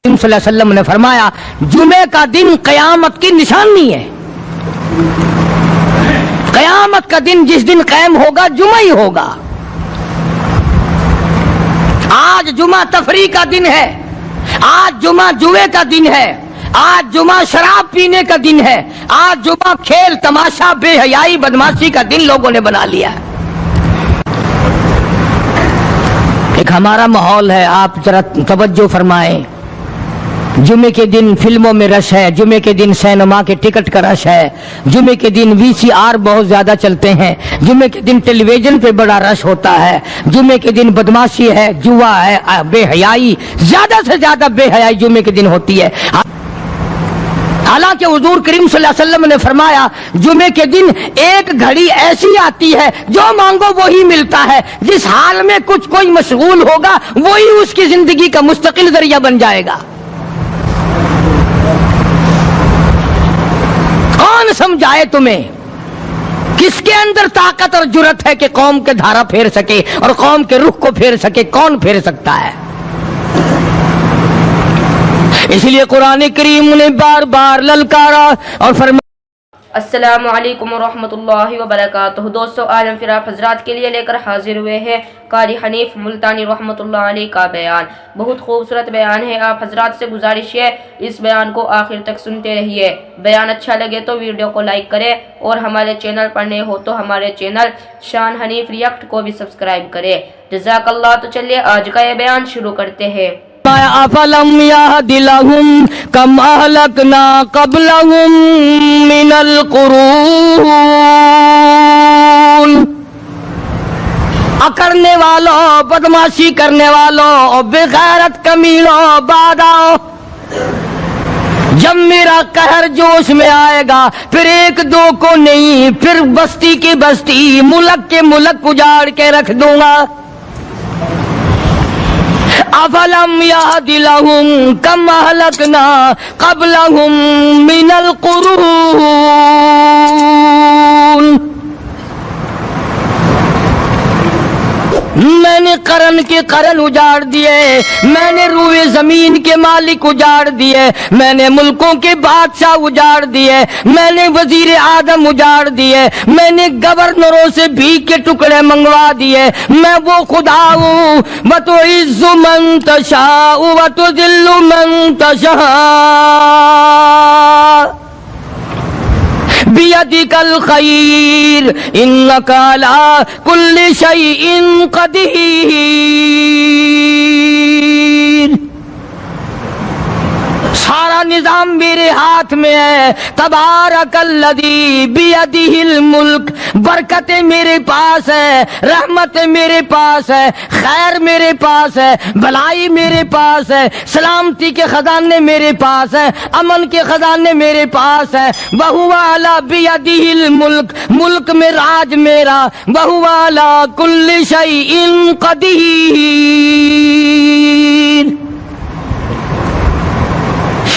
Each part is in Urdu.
صلی اللہ علیہ وسلم نے فرمایا جمعے کا دن قیامت کی نشانی ہے. قیامت کا دن جس دن قائم ہوگا جمعہ ہی ہوگا. آج جمعہ تفریح کا دن ہے، آج جمعہ جوئے کا دن ہے، آج جمعہ شراب پینے کا دن ہے، آج جمعہ کھیل تماشا بے حیائی بدماشی کا دن لوگوں نے بنا لیا ہے. ایک ہمارا ماحول ہے، آپ ذرا توجہ فرمائیں. جمعے کے دن فلموں میں رش ہے، جمعے کے دن سینما کے ٹکٹ کا رش ہے، جمعے کے دن VCR بہت زیادہ چلتے ہیں، جمعے کے دن ٹیلی ویژن پہ بڑا رش ہوتا ہے، جمعے کے دن بدماشی ہے، جوا ہے، بے حیائی، زیادہ سے زیادہ بے حیائی جمعے کے دن ہوتی ہے. حالانکہ حضور کریم صلی اللہ علیہ وسلم نے فرمایا جمعے کے دن ایک گھڑی ایسی آتی ہے جو مانگو وہی ملتا ہے. جس حال میں کچھ کوئی مشغول ہوگا وہی اس کی زندگی کا مستقل ذریعہ بن جائے گا. کون سمجھائے تمہیں؟ کس کے اندر طاقت اور جرت ہے کہ قوم کے دھارا پھیر سکے اور قوم کے رخ کو پھیر سکے؟ کون پھیر سکتا ہے؟ اس لیے قرآن کریم نے بار بار للکارا اور فرمایا. السلام علیکم ورحمۃ اللہ وبرکاتہ. دوستو آج ہم پھر آپ حضرات کے لیے لے کر حاضر ہوئے ہیں قاری حنیف ملتانی رحمۃ اللہ علیہ کا بیان. بہت خوبصورت بیان ہے. آپ حضرات سے گزارش ہے اس بیان کو آخر تک سنتے رہیے. بیان اچھا لگے تو ویڈیو کو لائک کرے اور ہمارے چینل پر نئے ہو تو ہمارے چینل شان حنیف ریئیکٹ کو بھی سبسکرائب کرے. جزاک اللہ. تو چلیے آج کا یہ بیان شروع کرتے ہیں. افلم یہد لہم کم اہلکنا قبلہم من القرون. اکڑنے والوں، بدماشی کرنے والوں، بغیرت کمینوں، بعد آؤ. جب میرا قہر جوش میں آئے گا پھر ایک دو کو نہیں، پھر بستی کی بستی، ملک کے ملک اجاڑ کے رکھ دوں گا. افلم یہد لہم کم اہلکنا قبلہم من القرون. میں نے قرن کے قرن اجاڑ دیے، میں نے روئے زمین کے مالک اجاڑ دیے، میں نے ملکوں کے بادشاہ اجاڑ دیے، میں نے وزیر اعظم اجاڑ دیے، میں نے گورنروں سے بھیک کے ٹکڑے منگوا دیے. میں وہ خدا ہوں وتعز من تشاء وتذل من تشاء بیدک الخیر انک علی کل شیء قدیر. سارا نظام میرے ہاتھ میں ہے. تبارک الذی بیدہ الملک. برکتیں میرے پاس ہے، رحمتیں میرے پاس ہے، خیر میرے پاس ہے، بھلائی میرے پاس ہے، سلامتی کے خزانے میرے پاس ہے، امن کے خزانے میرے پاس ہے. وہو علی بیدہ الملک. ملک میں راج میرا. وہو علی کل شیء قدیر.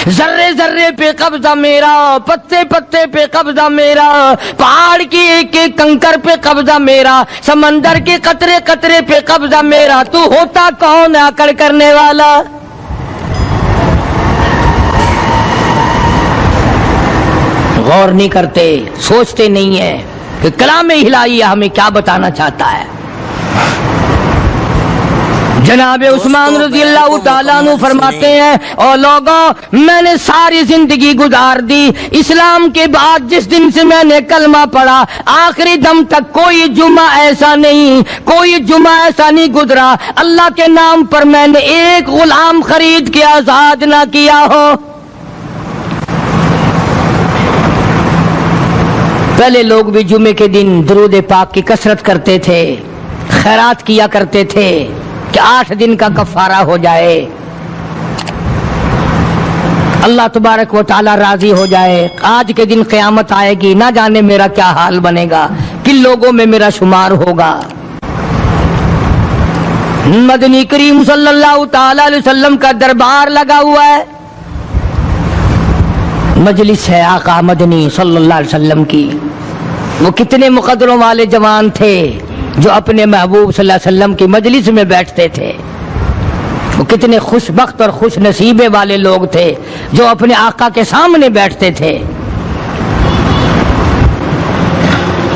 ذرے ذرے پہ قبضہ میرا، پتے پتے پہ قبضہ میرا، پہاڑ کی ایک ایک کنکر پہ قبضہ میرا، سمندر کے قطرے قطرے پہ قبضہ میرا. تو ہوتا کون ہے اکڑ کرنے والا؟ غور نہیں کرتے، سوچتے نہیں ہیں کہ کلام الہی ہمیں کیا بتانا چاہتا ہے. جناب عثمان رضی اللہ تعالیٰ عنہ فرماتے ہیں اور لوگوں میں نے ساری زندگی گزار دی اسلام کے بعد جس دن سے میں نے کلمہ پڑھا آخری دم تک کوئی جمعہ ایسا نہیں، کوئی جمعہ ایسا نہیں گزرا اللہ کے نام پر میں نے ایک غلام خرید کے آزاد نہ کیا ہو. پہلے لوگ بھی جمعے کے دن درود پاک کی کثرت کرتے تھے، خیرات کیا کرتے تھے کہ 8 دن کا کفارہ ہو جائے، اللہ تبارک و تعالی راضی ہو جائے. آج کے دن قیامت آئے گی، نہ جانے میرا کیا حال بنے گا، کن لوگوں میں میرا شمار ہوگا. مدنی کریم صلی اللہ تعالی علیہ وسلم کا دربار لگا ہوا ہے، مجلس ہے آقا مدنی صلی اللہ علیہ وسلم کی. وہ کتنے مقدروں والے جوان تھے جو اپنے محبوب صلی اللہ علیہ وسلم کی مجلس میں بیٹھتے تھے. وہ کتنے خوشبخت اور خوش نصیبے والے لوگ تھے جو اپنے آقا کے سامنے بیٹھتے تھے۔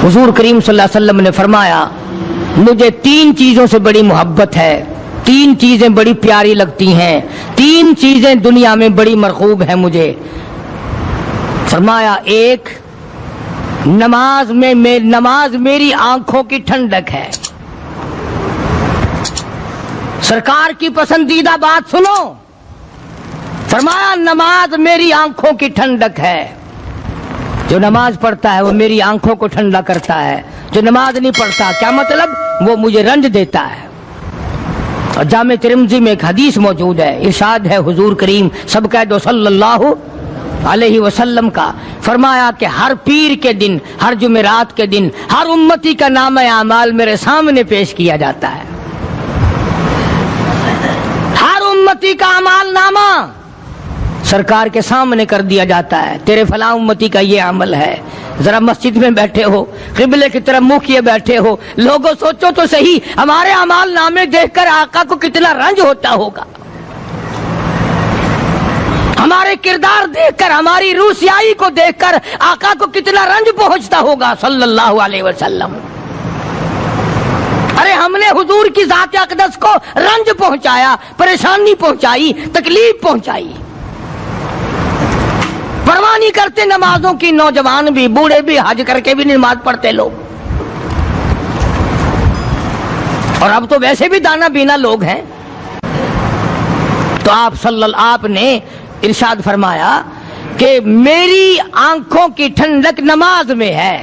حضور کریم صلی اللہ علیہ وسلم نے فرمایا مجھے 3 چیزوں سے بڑی محبت ہے، 3 چیزیں بڑی پیاری لگتی ہیں، 3 چیزیں دنیا میں بڑی مرغوب ہیں مجھے۔ فرمایا ایک نماز میری آنکھوں کی ٹھنڈک ہے۔ سرکار کی پسندیدہ بات سنو، فرمایا نماز میری آنکھوں کی ٹھنڈک ہے۔ جو نماز پڑھتا ہے وہ میری آنکھوں کو ٹھنڈا کرتا ہے، جو نماز نہیں پڑھتا کیا مطلب؟ وہ مجھے رنج دیتا ہے۔ اور جامع ترمذی میں ایک حدیث موجود ہے، ارشاد ہے حضور کریم سب کہہ دو صلی اللہ علیہ وسلم کا، فرمایا کہ ہر پیر کے دن، ہر جمعرات کے دن ہر امتی کا نامہ اعمال میرے سامنے پیش کیا جاتا ہے۔ ہر امتی کا اعمال نامہ سرکار کے سامنے کر دیا جاتا ہے، تیرے فلاں امتی کا یہ عمل ہے۔ ذرا مسجد میں بیٹھے ہو، قبلے کی طرف منہ کیے بیٹھے ہو، لوگوں سوچو تو صحیح ہمارے اعمال نامے دیکھ کر آقا کو کتنا رنج ہوتا ہوگا، ہمارے کردار دیکھ کر، ہماری روسیائی کو دیکھ کر آقا کو کتنا رنج پہنچتا ہوگا صلی اللہ علیہ وسلم۔ ارے ہم نے حضور کی ذات اقدس کو رنج پہنچایا، پریشانی پہنچائی، تکلیف پہنچائی، پرواہ نہیں کرتے نمازوں کی، نوجوان بھی بوڑھے بھی حج کر کے بھی نماز پڑھتے لوگ، اور اب تو ویسے بھی دانا بینا لوگ ہیں۔ تو آپ نے ارشاد فرمایا کہ میری آنکھوں کی ٹھنڈک نماز میں ہے،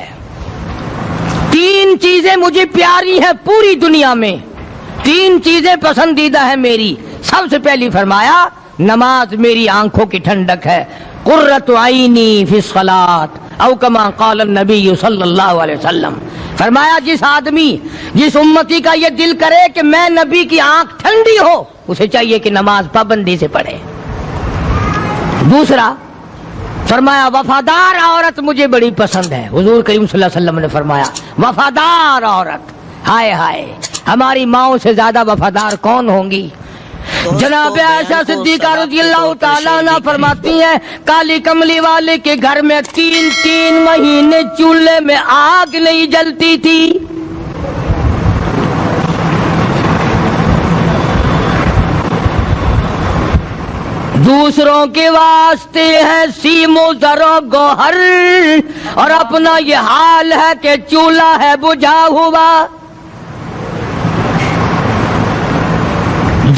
3 چیزیں مجھے پیاری ہیں پوری دنیا میں، 3 چیزیں پسندیدہ ہیں میری۔ سب سے پہلی فرمایا نماز میری آنکھوں کی ٹھنڈک ہے، قرۃ عینی فی الصلاۃ او کما قال النبی صلی اللہ علیہ وسلم۔ فرمایا جس امتی کا یہ دل کرے کہ میں نبی کی آنکھ ٹھنڈی ہو، اسے چاہیے کہ نماز پابندی سے پڑھے۔ دوسرا فرمایا وفادار عورت مجھے بڑی پسند ہے۔ حضور کریم صلی اللہ علیہ وسلم نے فرمایا وفادار عورت، ہائے ہائے ہماری ماؤں سے زیادہ وفادار کون ہوں گی؟ جناب عائشہ صدیقہ رضی اللہ تعالیٰ عنہ فرماتی ہیں کالی کملی والے کے گھر میں 3 مہینے چولہے میں آگ نہیں جلتی تھی۔ دوسروں کے واسطے ہے سیم و زر و گوہر، اور اپنا یہ حال ہے کہ چولہا ہے بجھا ہوا۔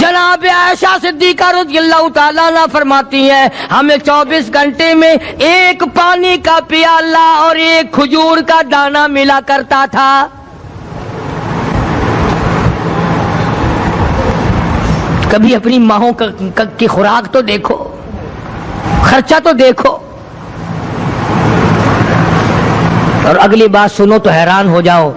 جناب عائشہ صدیقہ رضی اللہ تعالیٰ عنہ فرماتی ہیں ہمیں 24 گھنٹے میں 1 پانی کا پیالہ اور 1 کھجور کا دانہ ملا کرتا تھا۔ کبھی اپنی ماہوں کی خوراک تو دیکھو، خرچہ تو دیکھو، اور اگلی بات سنو تو حیران ہو جاؤ۔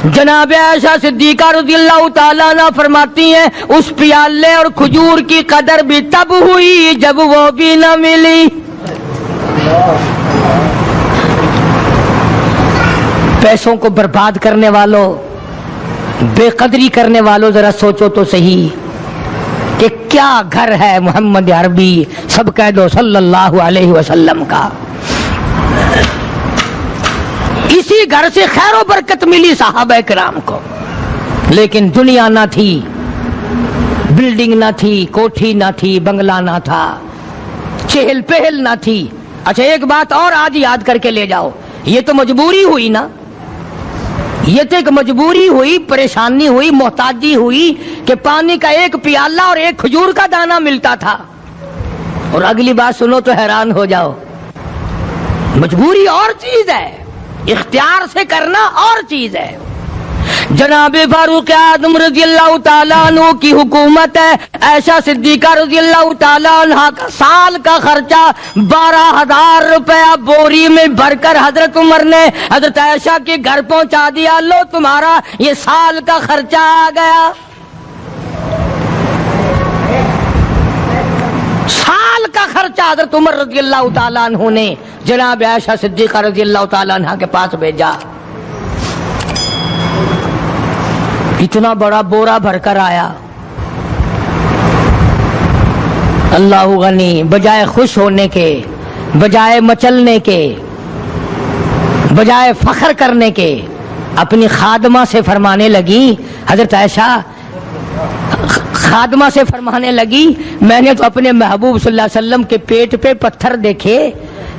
جناب عائشہ صدیقہ رضی اللہ تعالیٰ عنہ فرماتی ہیں اس پیالے اور کھجور کی قدر بھی تب ہوئی جب وہ بھی نہ ملی۔ پیسوں کو برباد کرنے والوں، بے قدری کرنے والوں، ذرا سوچو تو صحیح کہ کیا گھر ہے محمد عربی سب کہہ دو صلی اللہ علیہ وسلم کا۔ اسی گھر سے خیر و برکت ملی صحابہ کرام کو، لیکن دنیا نہ تھی، بلڈنگ نہ تھی، کوٹھی نہ تھی، بنگلہ نہ تھا، چہل پہل نہ تھی۔ اچھا ایک بات اور آج یاد کر کے لے جاؤ، یہ تو مجبوری ہوئی نا، یہ تو ایک مجبوری ہوئی، پریشانی ہوئی، محتاجی ہوئی کہ پانی کا 1 پیالہ اور 1 کھجور کا دانہ ملتا تھا۔ اور اگلی بات سنو تو حیران ہو جاؤ، مجبوری اور چیز ہے، اختیار سے کرنا اور چیز ہے۔ جناب فاروق اعظم رضی اللہ تعالیٰ عنہ کی حکومت ہے، عائشہ صدیقہ رضی اللہ تعالیٰ عنہ کا سال کا خرچہ 12,000 روپیہ بوری میں بھر کر حضرت عمر نے حضرت عائشہ کے گھر پہنچا دیا۔ لو تمہارا یہ سال کا خرچہ آ گیا۔ سال کا خرچہ حضرت عمر رضی اللہ تعالیٰ عنہ نے جناب عائشہ صدیقہ رضی اللہ تعالیٰ عنہ کے پاس بھیجا۔ اتنا بڑا بورا بھر کر آیا، اللہ غنی بجائے خوش ہونے کے، بجائے مچلنے کے، بجائے فخر کرنے کے اپنی خادمہ سے فرمانے لگی، حضرت عائشہ خادمہ سے فرمانے لگی، میں نے تو اپنے محبوب صلی اللہ علیہ وسلم کے پیٹ پہ پتھر دیکھے،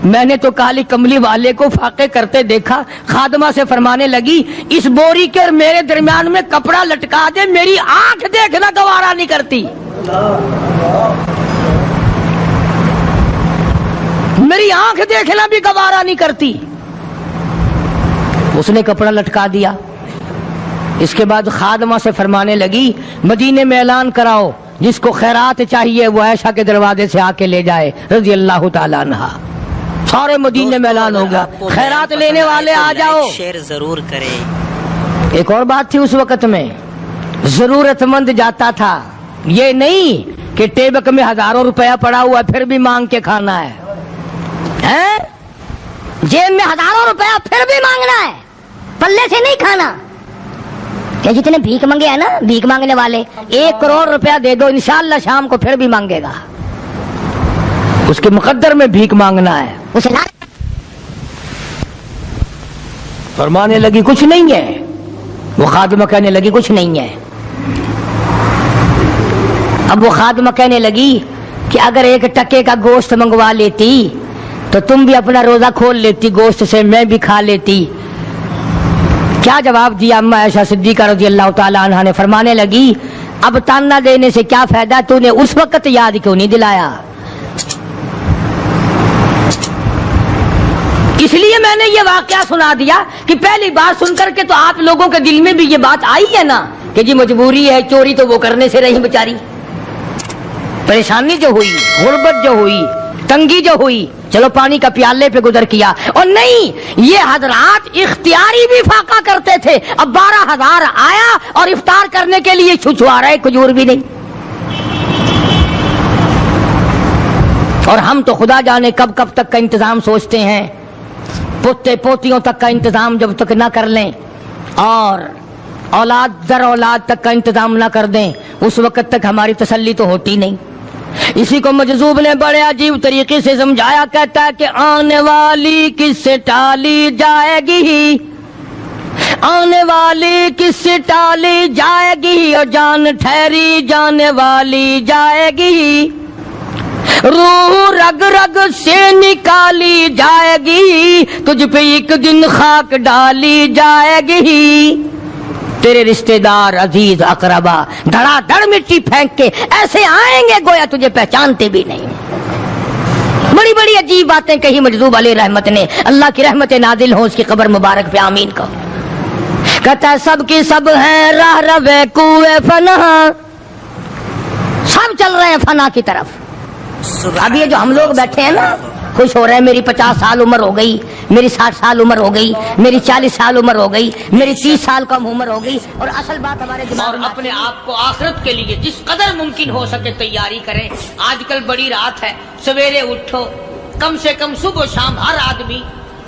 میں نے تو کالی کملی والے کو فاقے کرتے دیکھا۔ خادمہ سے فرمانے لگی، اس بوری کے اور میرے درمیان میں کپڑا لٹکا دے، میری آنکھ دیکھنا گوارا نہیں کرتی، میری آنکھ دیکھنا بھی گوارا نہیں کرتی۔ اس نے کپڑا لٹکا دیا۔ اس کے بعد خادمہ سے فرمانے لگی، مدینے میں اعلان کراؤ، جس کو خیرات چاہیے وہ عائشہ کے دروازے سے آ کے لے جائے رضی اللہ تعالیٰ عنہ۔ سارے مدینے میں اعلان ہو گیا، خیرات لینے والے آ جاؤ۔ شیئر ضرور کریں۔ ایک اور بات تھی اس وقت میں، ضرورت مند جاتا تھا، یہ نہیں کہ ٹیبک میں ہزاروں روپیہ پڑا ہوا پھر بھی مانگ کے کھانا ہے، جیب میں ہزاروں روپیہ پھر بھی مانگنا ہے، پلے سے نہیں کھانا۔ کہ جتنے بھیک مانگے ہیں نا، بھیک مانگنے والے، 1 کروڑ روپیہ دے دو انشاءاللہ شام کو پھر بھی مانگے گا، اس کے مقدر میں بھیک مانگنا ہے۔ اسے فرمانے لگی کچھ نہیں ہے، وہ خادمہ کہنے لگی کچھ نہیں ہے۔ اب وہ خادمہ کہنے لگی کہ اگر 1 ٹکے کا گوشت منگوا لیتی تو تم بھی اپنا روزہ کھول لیتی گوشت سے، میں بھی کھا لیتی۔ کیا جواب دیا اما عائشہ صدیقہ رضی اللہ تعالی عنہا نے؟ فرمانے لگی، اب تانا دینے سے کیا فائدہ، تو نے اس وقت یاد کیوں نہیں دلایا؟ اس لیے میں نے یہ واقعہ سنا دیا کہ پہلی بار سن کر کے تو آپ لوگوں کے دل میں بھی یہ بات آئی ہے نا کہ جی مجبوری ہے، چوری تو وہ کرنے سے رہی بیچاری، پریشانی جو ہوئی، غربت جو ہوئی، تنگی جو ہوئی، چلو پانی کا پیالے پہ گزر کیا۔ اور نہیں، یہ حضرات اختیاری بھی فاقہ کرتے تھے۔ اب 12,000 آیا اور افطار کرنے کے لیے چھچوا رہے، کھجور بھی نہیں۔ اور ہم تو خدا جانے کب کب تک کا انتظام سوچتے ہیں، پوتے پوتیوں تک کا انتظام جب تک نہ کر لیں اور اولاد در اولاد تک کا انتظام نہ کر دیں، اس وقت تک ہماری تسلی تو ہوتی نہیں۔ اسی کو مجذوب نے بڑے عجیب طریقے سے سمجھایا، کہتا ہے کہ آنے والی کس سے ٹالی جائے گی، آنے والی کس سے ٹالی جائے گی، اور جان ٹھہری جانے والی جائے گی، روح رگ رگ سے نکالی جائے گی، تجھ پہ ایک دن خاک ڈالی جائے گی، تیرے رشتہ دار عزیز اقربا دھڑا دھڑ مٹی پھینک کے ایسے آئیں گے گویا تجھے پہچانتے بھی نہیں۔ بڑی بڑی عجیب باتیں کہی مجذوب علیہ رحمت نے، اللہ کی رحمت نازل ہو اس کی قبر مبارک پہ، آمین کو۔ کہتا ہے سب کی سب ہیں راہ روے کوئے فنا، سب چل رہے ہیں فنا کی طرف۔ اب یہ جو ہم لوگ بیٹھے ہیں نا خوش ہو رہے ہیں، میری 50 سال عمر ہو گئی، میری 60 سال عمر ہو گئی، میری 40 سال عمر ہو گئی، میری 30 سال کم عمر ہو گئی، اور اصل بات ہمارے دماغ میں اپنے آپ کو آخرت کے لیے جس قدر ممکن ہو سکے تیاری کریں۔ آج کل بڑی رات ہے، سویرے اٹھو، کم سے کم صبح و شام ہر آدمی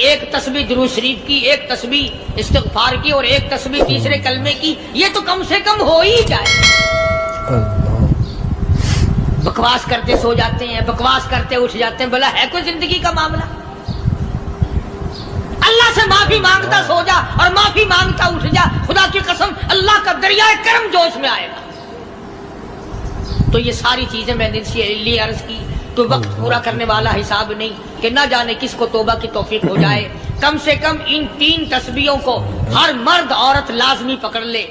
1 تسبیح درود شریف کی، 1 تسبیح استغفار کی، اور 1 تسبیح تیسرے کلمے کی، یہ تو کم سے کم ہو ہی جائے۔ بکواس کرتے سو جاتے ہیں، بکواس کرتے اٹھ جاتے ہیں، بھلا ہے کوئی زندگی کا معاملہ؟ اللہ سے معافی مانگتا سو جا اور معافی مانگتا اٹھ جا، خدا کی قسم اللہ کا دریائے کرم جوش میں آئے گا۔ تو یہ ساری چیزیں میں نے اس لیے عرض کی، تو وقت پورا کرنے والا حساب نہیں کہ نہ جانے کس کو توبہ کی توفیق ہو جائے۔ کم سے کم ان 3 تسبیحوں کو ہر مرد عورت لازمی پکڑ لے۔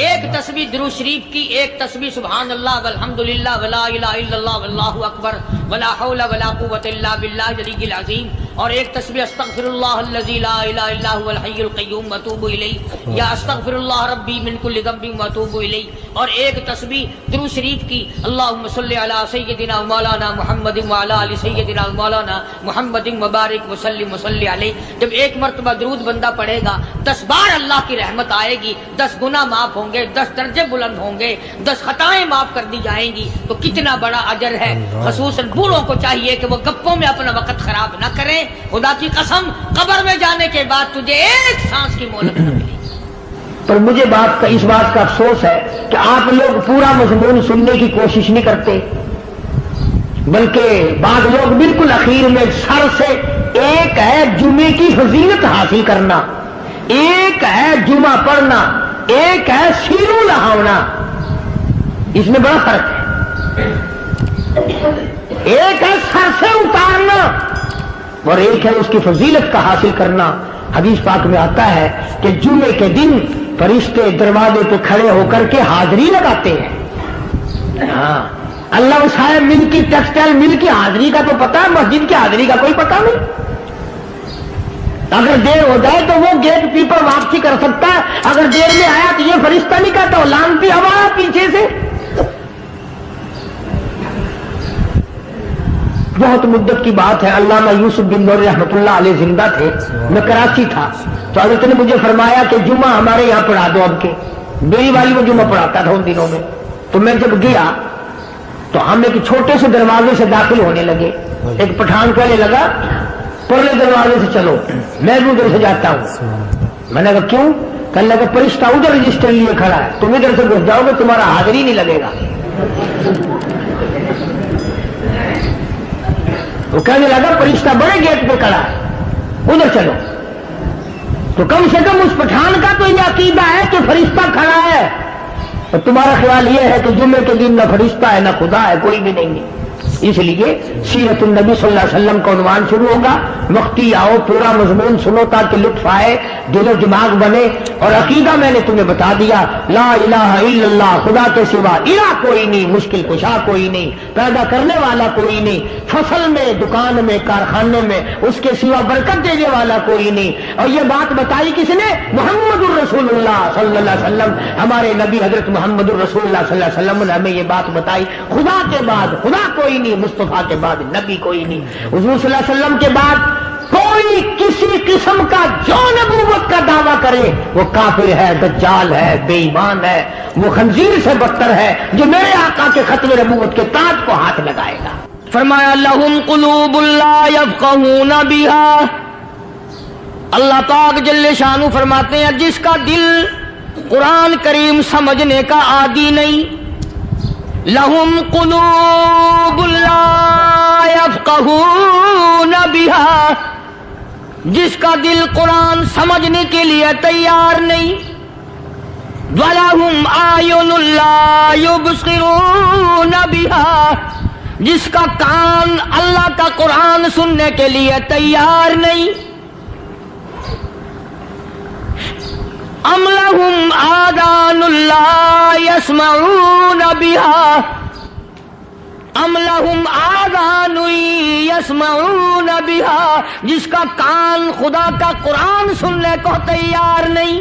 1 تسبیح درود شریف کی، 1 تسبیح سبحان اللہ والحمدللہ ولا الہ الا اللہ واللہ اکبر ولا حول ولا قوت الا باللہ العلی العظیم، اور 1 تسبیح استغفر اللہ الذی لا الہ الا هو الحی القیوم واتوب الیہ، یا استغفر اللہ ربی من کل ذنب واتوب الیہ، اور 1 تسبیح درود شریف کی اللہم صلی علی سیدنا مولانا محمد وعلی آل سیدنا مولانا محمد مبارک وسلم وصلی علیہ۔ جب 1 مرتبہ درود بندہ پڑھے گا 10 بار اللہ کی رحمت آئے گی، 10 گناہ معاف ہوں گے، 10 درجے بلند ہوں گے، 10 خطائیں معاف کر دی جائیں گی۔ تو کتنا بڑا اجر ہے۔ خصوصاً بوڑھوں کو چاہیے کہ وہ گپوں میں اپنا وقت خراب نہ کریں۔ خدا کی قسم قبر میں جانے کے بعد تجھے 1 سانس کی مہلت نہ ملے گی۔ پر مجھے اس بات کا افسوس ہے کہ آپ لوگ پورا مضمون سننے کی کوشش نہیں کرتے۔ بلکہ بعض لوگ بالکل اخیر میں سر سے، ایک ہے جمعے کی فضیلت حاصل کرنا، ایک ہے جمعہ پڑھنا، ایک ہے سیرو لہاونا، اس میں بڑا فرق ہے۔ ایک ہے سر سے اتارنا اور ایک ہے اس کی فضیلت کا حاصل کرنا۔ حدیث پاک میں آتا ہے کہ جمعے کے دن فرشتے دروازے پہ کھڑے ہو کر کے حاضری لگاتے ہیں۔ ہاں، اللہ صاحب مل کی ٹیکسٹائل مل کی حاضری کا تو پتا ہے، مسجد کی حاضری کا کوئی پتا نہیں۔ اگر دیر ہو جائے تو وہ گیٹ کیپر واپسی کر سکتا ہے، اگر دیر میں آیا تو یہ فرشتہ نہیں کہتا، لانتی ہوا پیچھے سے۔ بہت مدت کی بات ہے، علامہ یوسف بن نور رحمۃ اللہ علیہ زندہ تھے، میں کراچی تھا، تو حضرت نے مجھے فرمایا کہ جمعہ ہمارے یہاں پڑھا دو اب کے۔ میری والی وہ جمعہ پڑھاتا تھا ان دنوں میں، تو میں جب گیا تو ہم ایک چھوٹے سے دروازے سے داخل ہونے لگے۔ ایک پٹھان کہنے لگا پرلے دروازے سے چلو، میں بھی ادھر سے جاتا ہوں۔ میں نے کہا کیوں؟ کہنے لگا فرشتہ ادھر رجسٹر لیے کھڑا ہے، تم ادھر سے گھس جاؤ گے تمہارا حاضری نہیں لگے گا۔ وہ کہنے لگا فرشتہ بڑے گیٹ پہ کھڑا ہے، ادھر چلو۔ تو کم سے کم اس پٹھان کا تو یہ عقیدہ ہے کہ فرشتہ کھڑا ہے، اور تمہارا خیال یہ ہے کہ جمعے کے دن نہ فرشتہ ہے نہ خدا ہے، کوئی بھی نہیں ہے۔ اس لیے سیرت النبی صلی اللہ علیہ وسلم کا عنوان شروع ہوگا، وقتی آؤ پورا مضمون سنو تاکہ لطف آئے، دل و دماغ بنے۔ اور عقیدہ میں نے تمہیں بتا دیا، لا الہ الا اللہ، خدا کے سوا الہ کوئی نہیں، مشکل کشا کوئی نہیں، پیدا کرنے والا کوئی نہیں، فصل میں، دکان میں، کارخانے میں اس کے سوا برکت دینے والا کوئی نہیں۔ اور یہ بات بتائی کس نے؟ محمد الرسول اللہ صلی اللہ علیہ وسلم، ہمارے نبی حضرت محمد الرسول اللہ صلی اللہ علیہ وسلم نے ہمیں یہ بات بتائی، خدا کے بعد خدا کوئی نہیں، مصطفیٰ کے بعد نبی کوئی نہیں، حضور صلی اللہ علیہ وسلم کے بعد کوئی کسی قسم کا جو نبوت کا دعویٰ کرے وہ کافر ہے، دجال ہے، بے ایمان ہے، وہ خنزیر سے بدتر ہے جو میرے آقا کے ختم نبوت کے تاج کو ہاتھ لگائے گا۔ فرمایا لہم قلوب لا یفقہون بہا، اللہ پاک جل شانہ فرماتے ہیں جس کا دل قرآن کریم سمجھنے کا عادی نہیں، لہم قلوب لا یفقہون بہا، جس کا دل قرآن سمجھنے کے لیے تیار نہیں، وَلَهُمْ أَعْيُنٌ لَا يُبْصِرُونَ بِهَا، جس کا کان اللہ کا قرآن سننے کے لیے تیار نہیں، أَمْ لَهُمْ آذَانٌ لَا يَسْمَعُونَ بِهَا، ام لہم آذان یسمعون بہا، جس کا کان خدا کا قرآن سننے کو تیار نہیں۔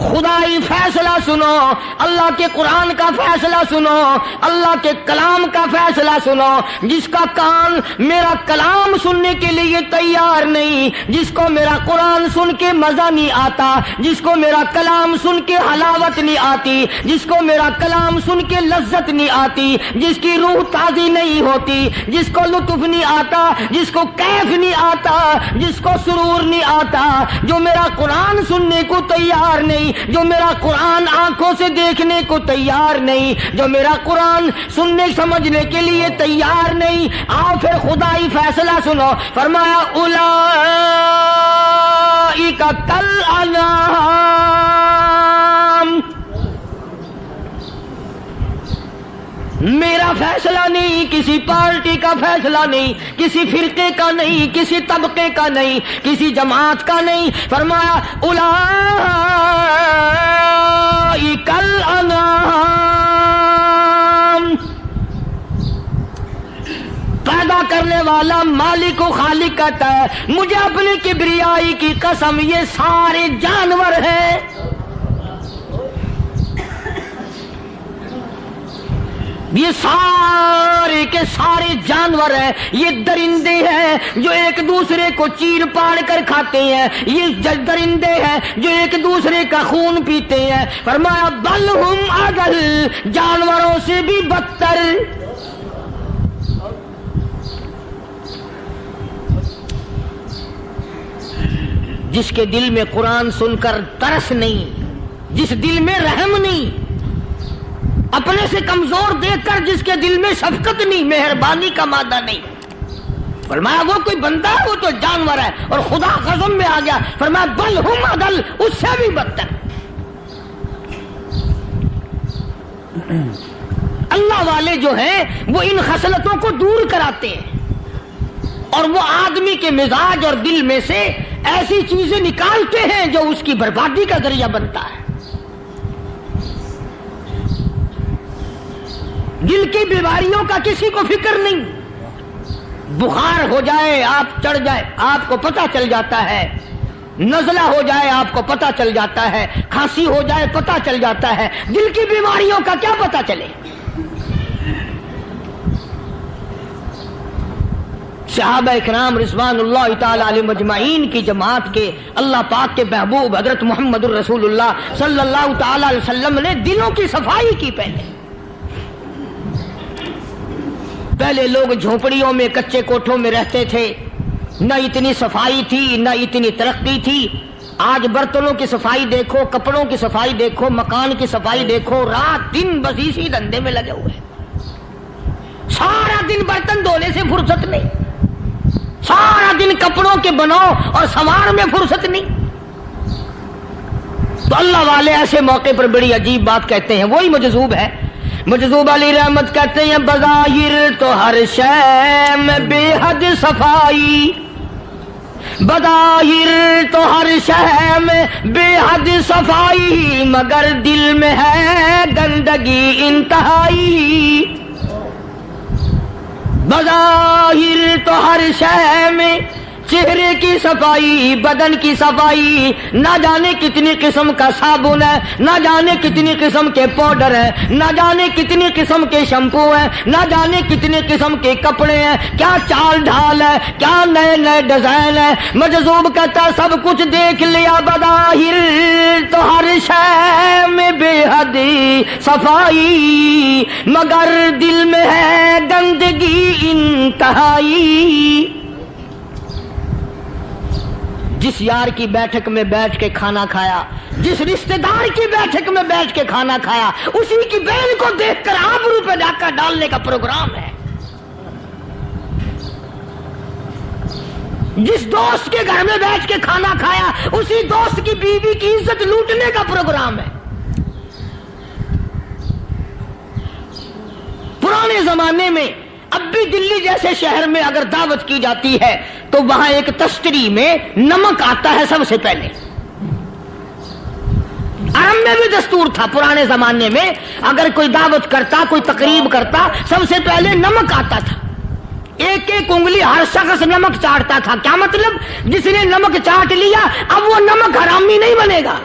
خدائی فیصلہ سنو، اللہ کے قرآن کا فیصلہ سنو، اللہ کے کلام کا فیصلہ سنو۔ جس کا کان میرا کلام سننے کے لیے تیار نہیں، جس کو میرا قرآن سن کے مزہ نہیں آتا، جس کو میرا کلام سن کے حلاوت نہیں آتی، جس کو میرا کلام سن کے لذت نہیں آتی، جس کی روح تازی نہیں ہوتی، جس کو لطف نہیں آتا، جس کو کیف نہیں آتا، جس کو سرور نہیں آتا، جو میرا قرآن سننے کو تیار نہیں، جو میرا قرآن آنکھوں سے دیکھنے کو تیار نہیں، جو میرا قرآن سننے سمجھنے کے لیے تیار نہیں، آؤ پھر خدائی فیصلہ سنو۔ فرمایا اولئک کالانعام، میرا فیصلہ نہیں، کسی پارٹی کا فیصلہ نہیں، کسی فرقے کا نہیں، کسی طبقے کا نہیں، کسی جماعت کا نہیں۔ فرمایا اولئک الانعام، پیدا کرنے والا مالک و خالق کہتا ہے مجھے اپنی کبریائی کی قسم یہ سارے جانور ہیں، یہ سارے کے سارے جانور ہیں، یہ درندے ہیں جو ایک دوسرے کو چیر پاڑ کر کھاتے ہیں، یہ درندے ہیں جو ایک دوسرے کا خون پیتے ہیں۔ فرمایا بل ہم اضل، جانوروں سے بھی بدتر۔ جس کے دل میں قرآن سن کر ترس نہیں، جس دل میں رحم نہیں، اپنے سے کمزور دیکھ کر جس کے دل میں شفقت نہیں، مہربانی کا مادہ نہیں، فرمایا وہ کوئی بندہ ہے، وہ تو جانور ہے. اور خدا غضب میں آ گیا، فرمایا بل ہم اضل، اس سے بھی بدتر. اللہ والے جو ہیں وہ ان خصلتوں کو دور کراتے ہیں، اور وہ آدمی کے مزاج اور دل میں سے ایسی چیزیں نکالتے ہیں جو اس کی بربادی کا ذریعہ بنتا ہے. دل کی بیماریوں کا کسی کو فکر نہیں. بخار ہو جائے، آپ چڑھ جائے، آپ کو پتہ چل جاتا ہے. نزلہ ہو جائے، آپ کو پتہ چل جاتا ہے. کھانسی ہو جائے، پتہ چل جاتا ہے. دل کی بیماریوں کا کیا پتہ چلے؟ صحابہ اکرام رضوان اللہ تعالی علیہم اجمعین کی جماعت کے اللہ پاک کے محبوب حضرت محمد الرسول اللہ صلی اللہ تعالی علیہ وسلم نے دلوں کی صفائی کی. پہلے لوگ جھونپڑیوں میں، کچے کوٹھوں میں رہتے تھے، نہ اتنی صفائی تھی، نہ اتنی ترقی تھی. آج برتنوں کی صفائی دیکھو، کپڑوں کی صفائی دیکھو، مکان کی صفائی دیکھو، رات دن بس اسی دھندے میں لگے ہوئے. سارا دن برتن دھونے سے فرصت نہیں، سارا دن کپڑوں کے بناؤ اور سنوار میں فرصت نہیں. تو اللہ والے ایسے موقع پر بڑی عجیب بات کہتے ہیں. وہی مجذوب ہے، مجذوب علی رحمت کہتے ہیں بظاہر تو ہر شے میں بے حد صفائی، بظاہر تو ہر شے میں بے حد صفائی، مگر دل میں ہے گندگی انتہائی. بظاہر تو ہر شے میں چہرے کی صفائی، بدن کی صفائی، نہ جانے کتنی قسم کا صابن ہے، نہ جانے کتنی قسم کے پاؤڈر ہیں، نہ جانے کتنی قسم کے شیمپو ہیں، نہ جانے کتنی قسم کے کپڑے ہیں، کیا چال ڈھال ہے، کیا نئے نئے ڈیزائن ہے. مجذوب کہتا سب کچھ دیکھ لیا، بظاہر تو ہر شے میں بے حد صفائی، مگر دل میں ہے گندگی انتہائی. جس یار کی بیٹھک میں بیٹھ کے کھانا کھایا، جس رشتہ دار کی بیٹھک میں بیٹھ کے کھانا کھایا، اسی کی بہن کو دیکھ کر آبرو پہ ڈاکہ ڈالنے کا پروگرام ہے. جس دوست کے گھر میں بیٹھ کے کھانا کھایا، اسی دوست کی بیوی کی عزت لوٹنے کا پروگرام ہے. پرانے زمانے میں اب بھی دلی جیسے شہر میں اگر دعوت کی جاتی ہے تو وہاں ایک تشتری میں نمک آتا ہے سب سے پہلے. عرب میں بھی دستور تھا پرانے زمانے میں، اگر کوئی دعوت کرتا، کوئی تقریب کرتا، سب سے پہلے نمک آتا تھا. ایک ایک انگلی ہر شخص نمک چاٹتا تھا. کیا مطلب؟ جس نے نمک چاٹ لیا اب وہ نمک حرامی نہیں بنے گا.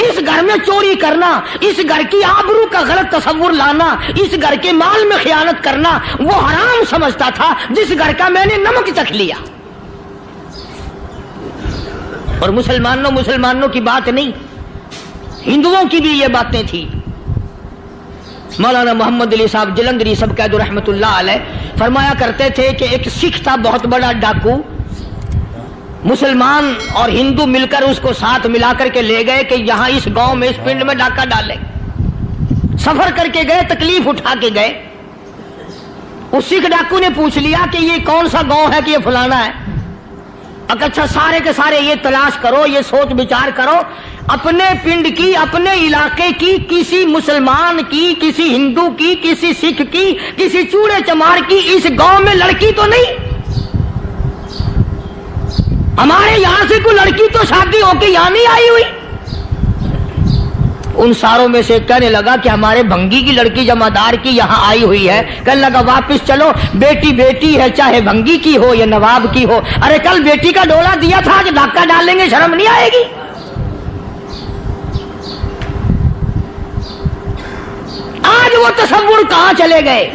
اس گھر میں چوری کرنا، اس گھر کی آبرو کا غلط تصور لانا، اس گھر کے مال میں خیانت کرنا وہ حرام سمجھتا تھا جس گھر کا میں نے نمک چکھ لیا. اور مسلمانوں کی بات نہیں، ہندوؤں کی بھی یہ باتیں تھی. مولانا محمد علی صاحب جلندری سب قید رحمت اللہ علیہ فرمایا کرتے تھے کہ ایک سکھ تھا بہت بڑا ڈاکو، مسلمان اور ہندو مل کر اس کو ساتھ ملا کر کے لے گئے کہ یہاں اس گاؤں میں، اس پنڈ میں ڈاکہ ڈالے. سفر کر کے گئے، تکلیف اٹھا کے گئے. اس سکھ ڈاکو نے پوچھ لیا کہ یہ کون سا گاؤں ہے کہ یہ فلانا ہے. اچھا سارے کے سارے یہ تلاش کرو، یہ سوچ بچار کرو، اپنے پنڈ کی، اپنے علاقے کی، کسی مسلمان کی، کسی ہندو کی، کسی سکھ کی، کسی چوڑے چمار کی اس گاؤں میں لڑکی تو نہیں؟ ہمارے یہاں سے کوئی لڑکی تو شادی ہو کے یہاں نہیں آئی ہوئی. ان ساروں میں سے کہنے لگا کہ ہمارے بھنگی کی لڑکی جمعدار کی یہاں آئی ہوئی ہے. کہنے لگا واپس چلو، بیٹی بیٹی ہے، چاہے بھنگی کی ہو یا نواب کی ہو. ارے کل بیٹی کا ڈولا دیا تھا، آج ڈاکہ ڈالیں گے، شرم نہیں آئے گی؟ آج وہ تصور کہاں چلے گئے؟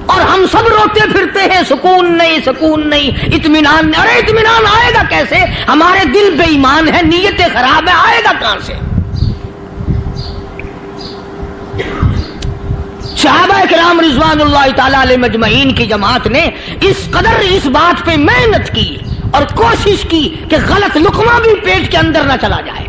اور ہم سب روتے پھرتے ہیں، سکون نہیں، سکون نہیں، اطمینان نہیں. ارے اطمینان آئے گا کیسے؟ ہمارے دل بے ایمان ہے، نیتیں خراب ہے، آئے گا کہاں سے؟ صحابہ کرام رضوان اللہ تعالی علیہ مجمعین کی جماعت نے اس قدر اس بات پہ محنت کی اور کوشش کی کہ غلط لقمہ بھی پیٹ کے اندر نہ چلا جائے.